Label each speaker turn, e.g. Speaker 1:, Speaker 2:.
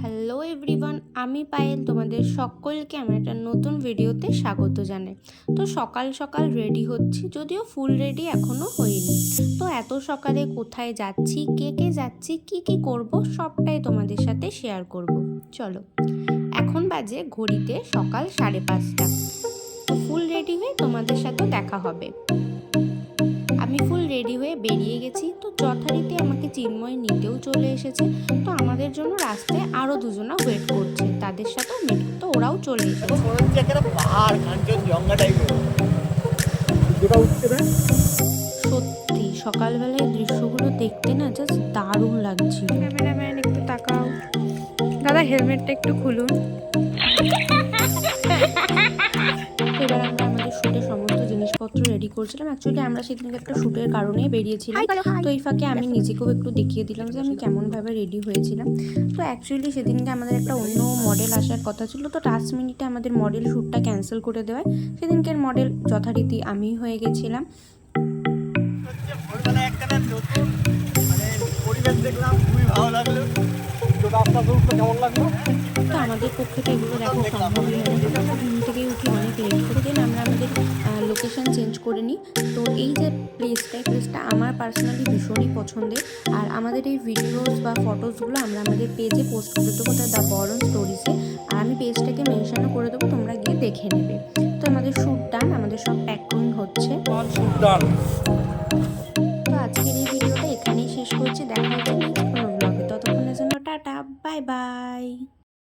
Speaker 1: Hello everyone, আমি পায়েল তোমাদের সকলকে আমার একটা নতুন ভিডিওতে স্বাগত জানাই। তো সকাল সকাল রেডি হচ্ছি, যদিও ফুল রেডি এখনও হইনি। তো এত সকালে কোথায় যাচ্ছি, কে কে যাচ্ছি, কি কি করব সবটাই তোমাদের সাথে শেয়ার করব। চলো, এখন বাজে ঘড়িতে সকাল 5:30। তো ফুল রেডি হয়ে তোমাদের সাথে দেখা হবে। আমি ফুল রেডি হয়ে বেরিয়ে গেছি। তো যথারীতি আমাকে চিন্ময় নিতেও চলে এসেছে। তো আমাদের জন্য রাস্তায় আরও দুজনা ওয়েট করছে, তাদের সাথেও মিট, তো ওরাও চলে এসেছে। সত্যি সকালবেলায় দৃশ্যগুলো দেখতে না জাস্ট দারুণ লাগছিল। ক্যামেরাম্যান একটু তাকাও, দাদা হেলমেটটা একটু খুলুন। এবার আমরা আমাদের শ্যুটের সমস্ত জিনিসপত্র রেডি করছিলাম। অ্যাকচুয়ালি আমরা সেদিনকে একটা শ্যুটের কারণেই বেরিয়েছিলাম। তো এই ফাঁকে আমি নিজেকেও একটু দেখিয়ে দিলাম যে আমি কেমনভাবে রেডি হয়েছিলাম। তো অ্যাকচুয়ালি সেদিনকে আমাদের একটা অন্য মডেল আসার কথা ছিল, তো লাস্ট মিনিটে আমাদের মডেল শ্যুটটা ক্যান্সেল করে দেওয়ায় সেদিনকের মডেল যথারীতি আমিই হয়ে গেছিলাম। দেখলাম খুবই ভালো লাগলো। তো কেমন লাগলো? তো আমাদের পক্ষে তো এগুলো দেখা সম্ভবই হয় না। আমরা ঘুম থেকেই উঠি অনেক লেট করে, দেন আমরা আমাদের লোকেশান চেঞ্জ করে নিই। তো এই যে প্লেসটা আমার পার্সোনালি ভীষণই পছন্দের। আর আমাদের এই ভিডিওস বা ফটোসগুলো আমরা আমাদের পেজে পোস্ট করে দেবো, দ্য বরন স্টোরিজে। আর আমি পেজটাকে মেনশনও করে দেবো, তোমরা গিয়ে দেখে নেবে। তো আমাদের শ্যুট ডান, আমাদের সব প্যাকিং হচ্ছে। তো আজকের এই ভিডিওটা এখানেই শেষ করছি। দেখা হচ্ছে